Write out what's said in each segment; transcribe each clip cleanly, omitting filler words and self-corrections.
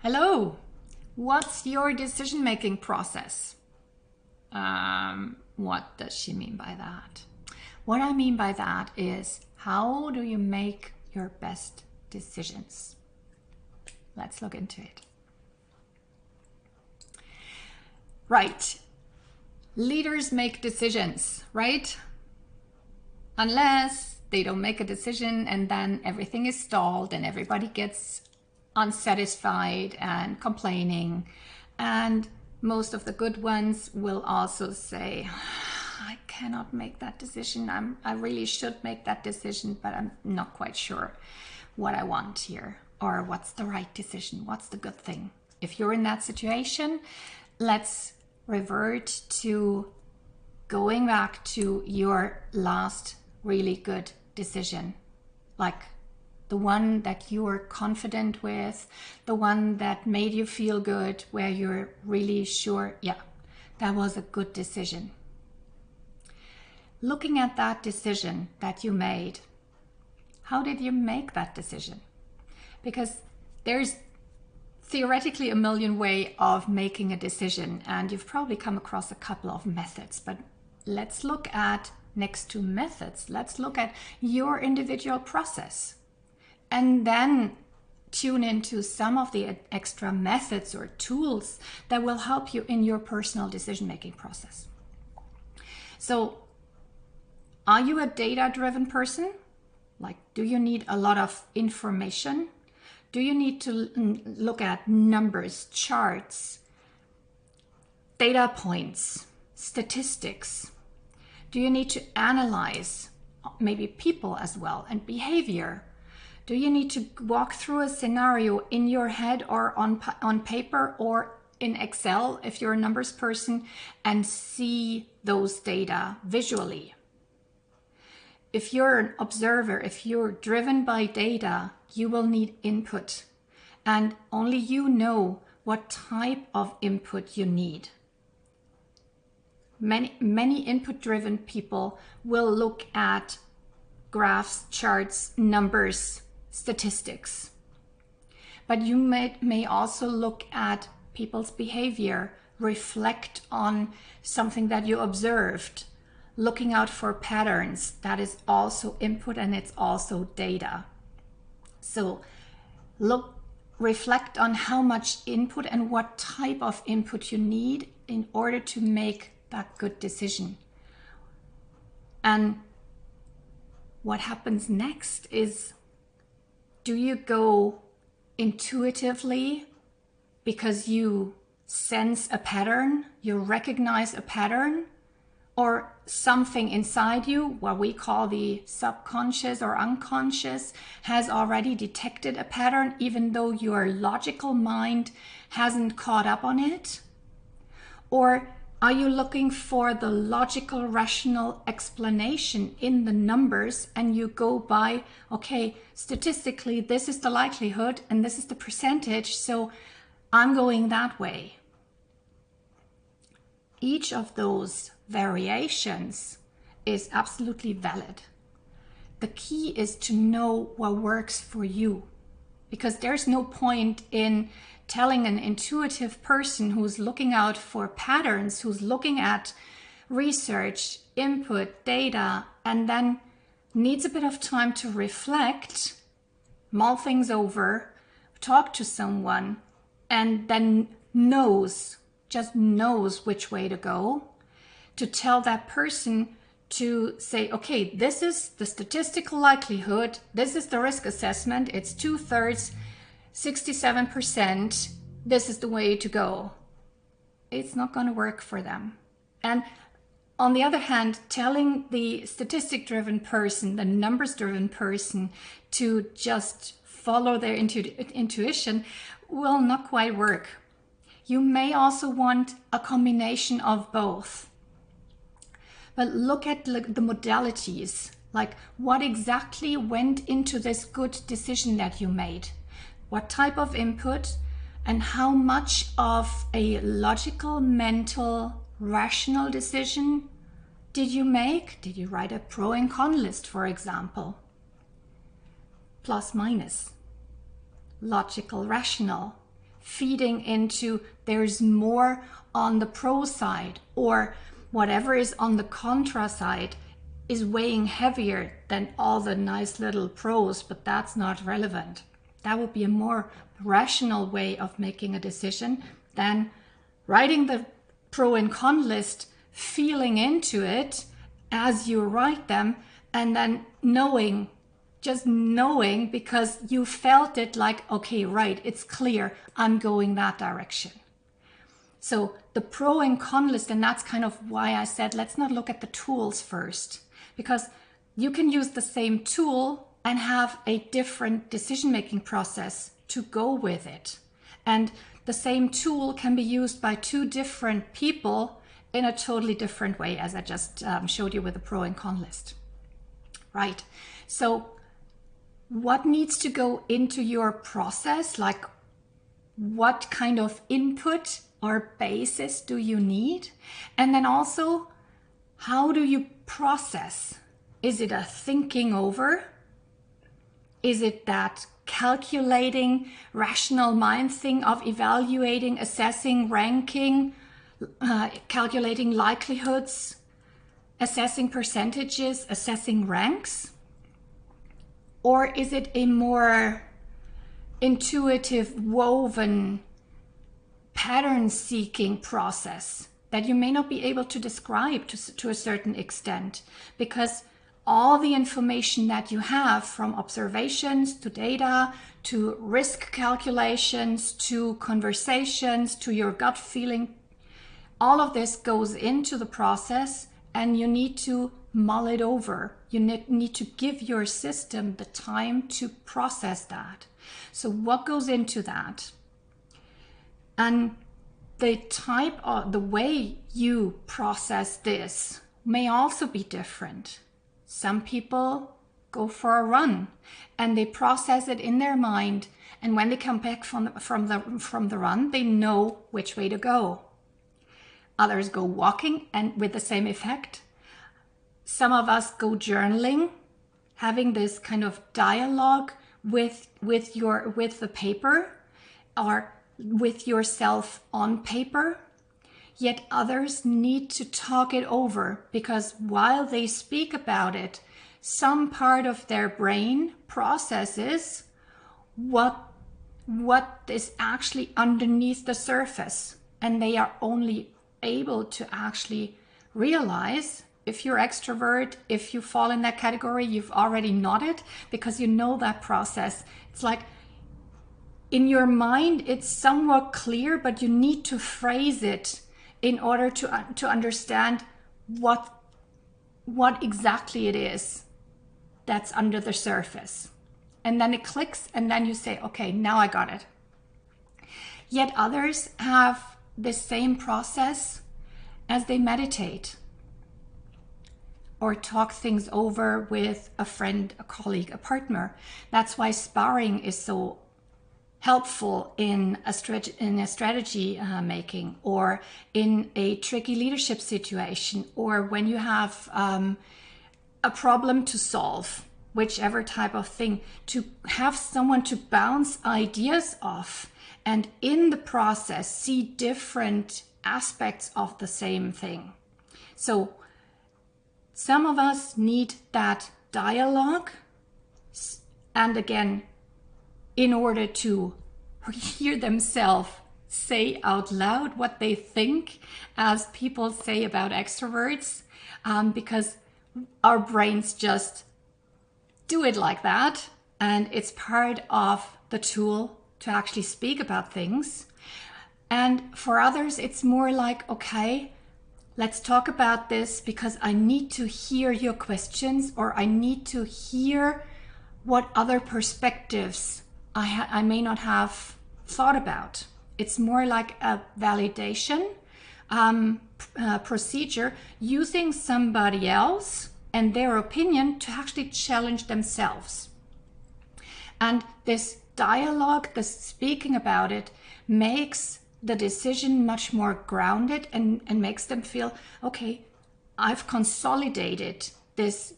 Hello, what's your decision-making process? What does she mean by that? What I mean by that is, how do you make your best decisions? Let's look into it. Right, leaders make decisions, right? Unless they don't make a decision and then everything is stalled and everybody gets unsatisfied and complaining, and most of the good ones will also say, I cannot make that decision. I really should make that decision, but I'm not quite sure what I want here, or what's the right decision, what's the good thing. If you're in that situation, let's revert to going back to your last really good decision, like the one that you were confident with, the one that made you feel good, where you're really sure, yeah, that was a good decision. Looking at that decision that you made, how did you make that decision? Because there's theoretically a million ways of making a decision, and you've probably come across a couple of methods, but let's look at, next to methods, let's look at your individual process. And then tune into some of the extra methods or tools that will help you in your personal decision-making process. So, are you a data-driven person? Like, do you need a lot of information? Do you need to look at numbers, charts, data points, statistics? Do you need to analyze maybe people as well and behavior? Do you need to walk through a scenario in your head or on paper or in Excel if you're a numbers person and see those data visually? If you're an observer, if you're driven by data, you will need input, and only you know what type of input you need. Many input-driven people will look at graphs, charts, numbers, statistics. But you may also look at people's behavior, reflect on something that you observed, looking out for patterns. That is also input, and it's also data. So reflect on how much input and what type of input you need in order to make that good decision. And what happens next is, do you go intuitively because you sense a pattern, you recognize a pattern, or something inside you, what we call the subconscious or unconscious, has already detected a pattern even though your logical mind hasn't caught up on it? Or are you looking for the logical, rational explanation in the numbers, and you go by, okay, statistically, this is the likelihood and this is the percentage, so I'm going that way? Each of those variations is absolutely valid. The key is to know what works for you, because there's no point in telling an intuitive person who's looking out for patterns, who's looking at research, input, data, and then needs a bit of time to reflect, mull things over, talk to someone, and then just knows which way to go, to tell that person to say, okay, this is the statistical likelihood, this is the risk assessment, it's 2/3, 67%, this is the way to go. It's not going to work for them. And on the other hand, telling the statistic-driven person, the numbers-driven person, to just follow their intuition will not quite work. You may also want a combination of both. But look at the modalities, like what exactly went into this good decision that you made. What type of input, and how much of a logical, mental, rational decision did you make? Did you write a pro and con list, for example? Plus, minus. Logical, rational. feeding into there's more on the pro side, or whatever is on the contra side is weighing heavier than all the nice little pros, but that's not relevant. That would be a more rational way of making a decision than writing the pro and con list, feeling into it as you write them, and then just knowing because you felt it, like, okay, right, it's clear, I'm going that direction. So the pro and con list, and that's kind of why I said, let's not look at the tools first, because you can use the same tool and have a different decision-making process to go with it. And the same tool can be used by two different people in a totally different way, as I just showed you with the pro and con list. Right. So what needs to go into your process? Like, what kind of input or basis do you need? And then also, how do you process? Is it a thinking over? Is it that calculating, rational mind thing of evaluating, assessing, ranking, calculating likelihoods, assessing percentages, assessing ranks? Or is it a more intuitive, woven, pattern-seeking process that you may not be able to describe to a certain extent, because all the information that you have, from observations to data to risk calculations to conversations to your gut feeling, all of this goes into the process, and you need to mull it over. You need to give your system the time to process that. So what goes into that? And the type of the way you process this may also be different. Some people go for a run and they process it in their mind, and when they come back from the run, they know which way to go. Others go walking, and with the same effect. Some of us go journaling, having this kind of dialogue with the paper, or with yourself on paper. Yet others need to talk it over, because while they speak about it, some part of their brain processes what is actually underneath the surface, and they are only able to actually realize. If you're extrovert, if you fall in that category, you've already nodded, because you know that process. It's like in your mind, it's somewhat clear, but you need to phrase it in order to understand what exactly it is that's under the surface. And then it clicks, and then you say, okay, now I got it. Yet others have the same process as they meditate or talk things over with a friend, a colleague, a partner. That's why sparring is so helpful in a strategy making, or in a tricky leadership situation, or when you have a problem to solve, whichever type of thing, to have someone to bounce ideas off, and in the process see different aspects of the same thing. So some of us need that dialogue, and again, in order to hear themselves say out loud what they think, as people say about extroverts, because our brains just do it like that, and it's part of the tool to actually speak about things. And for others, it's more like, okay, let's talk about this because I need to hear your questions, or I need to hear what other perspectives I may not have thought about. It's more like a validation procedure, using somebody else and their opinion to actually challenge themselves. And this dialogue, the speaking about it, makes the decision much more grounded, and makes them feel, okay, I've consolidated this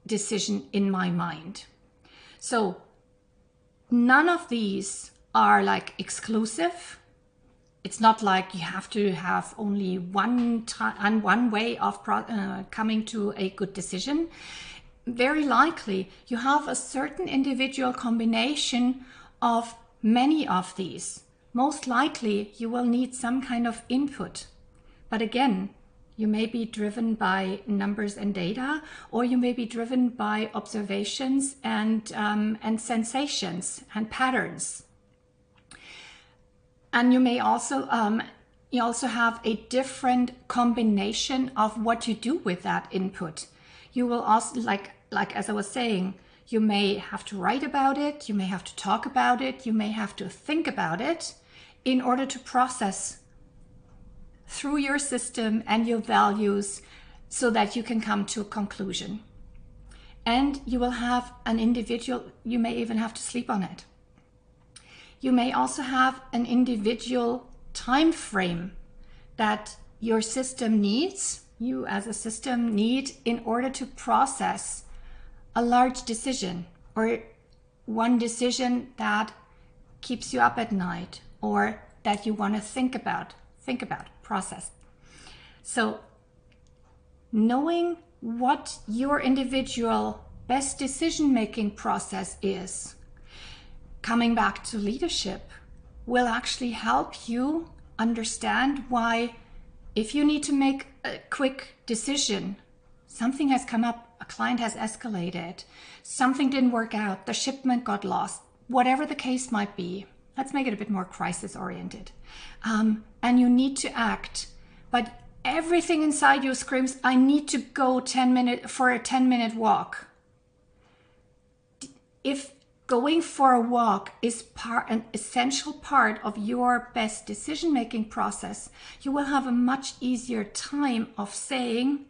decision in my mind. So none of these are like exclusive. It's not like you have to have only one time and one way of coming to a good decision. Very likely you have a certain individual combination of many of these. Most likely you will need some kind of input. But again, you may be driven by numbers and data, or you may be driven by observations and sensations and patterns. And you may also have a different combination of what you do with that input. You will also, like as I was saying, you may have to write about it, you may have to talk about it, you may have to think about it in order to process through your system and your values so that you can come to a conclusion. And you will have an individual, you may even have to sleep on it. You may also have an individual time frame that your system needs, you as a system need, in order to process a large decision, or one decision that keeps you up at night, or that you want to think about, process. So knowing what your individual best decision-making process is, coming back to leadership, will actually help you understand why, if you need to make a quick decision, something has come up, a client has escalated, something didn't work out, the shipment got lost, whatever the case might be. Let's make it a bit more crisis-oriented. And you need to act, but everything inside you screams, I need to go for a 10-minute walk. If going for a walk is an essential part of your best decision-making process, you will have a much easier time of saying,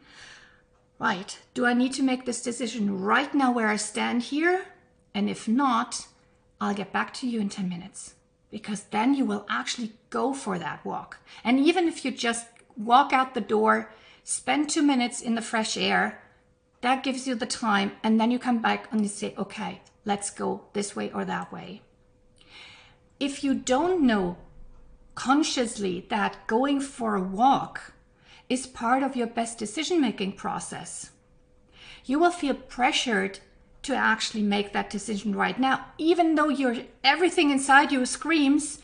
right, do I need to make this decision right now where I stand here? And if not, I'll get back to you in 10 minutes. Because then you will actually go for that walk. And even if you just walk out the door, spend 2 minutes in the fresh air, that gives you the time. And then you come back and you say, okay, let's go this way or that way. If you don't know consciously that going for a walk is part of your best decision-making process, you will feel pressured to actually make that decision right now, even though everything inside you screams,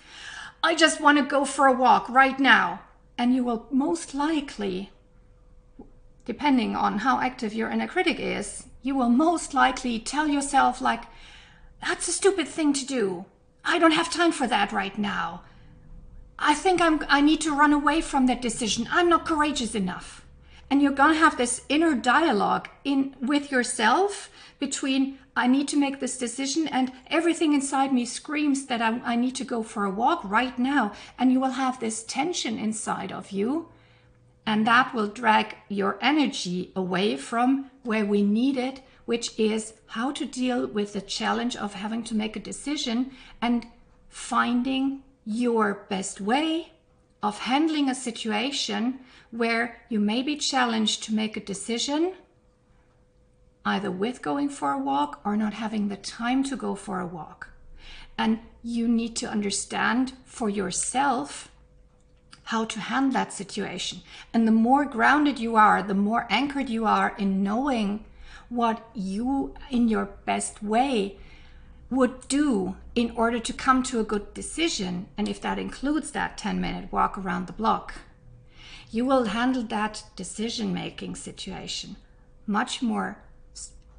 I just want to go for a walk right now. And you will most likely, depending on how active your inner critic is, you will most likely tell yourself like, that's a stupid thing to do. I don't have time for that right now. I think I need to run away from that decision. I'm not courageous enough. And you're going to have this inner dialogue with yourself between, I need to make this decision, and everything inside me screams that I need to go for a walk right now. And you will have this tension inside of you, and that will drag your energy away from where we need it, which is how to deal with the challenge of having to make a decision and finding your best way of handling a situation where you may be challenged to make a decision, either with going for a walk or not having the time to go for a walk. And you need to understand for yourself how to handle that situation. And the more grounded you are, the more anchored you are in knowing what you, in your best way, would do in order to come to a good decision, and if that includes that 10-minute walk around the block, you will handle that decision-making situation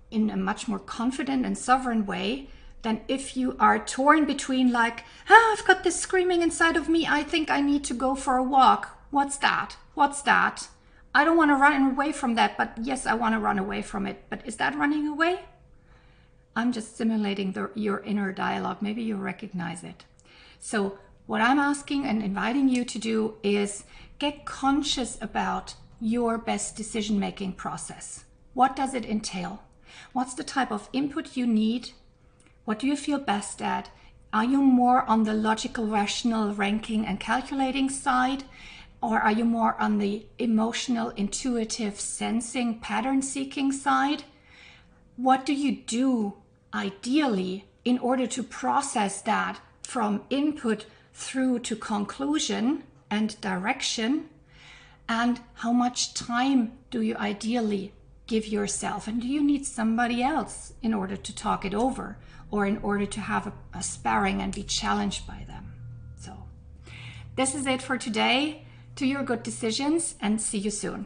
in a much more confident and sovereign way than if you are torn between like, I've got this screaming inside of me, I think I need to go for a walk. What's that? I don't want to run away from that, but yes, I want to run away from it. But is that running away? I'm just simulating your inner dialogue. Maybe you recognize it. So what I'm asking and inviting you to do is get conscious about your best decision-making process. What does it entail? What's the type of input you need? What do you feel best at? Are you more on the logical, rational, ranking and calculating side? Or are you more on the emotional, intuitive, sensing, pattern-seeking side? What do you do ideally in order to process that from input through to conclusion and direction? And how much time do you ideally give yourself? And do you need somebody else in order to talk it over, or in order to have a sparring and be challenged by them? So this is it for today. Do your good decisions and see you soon.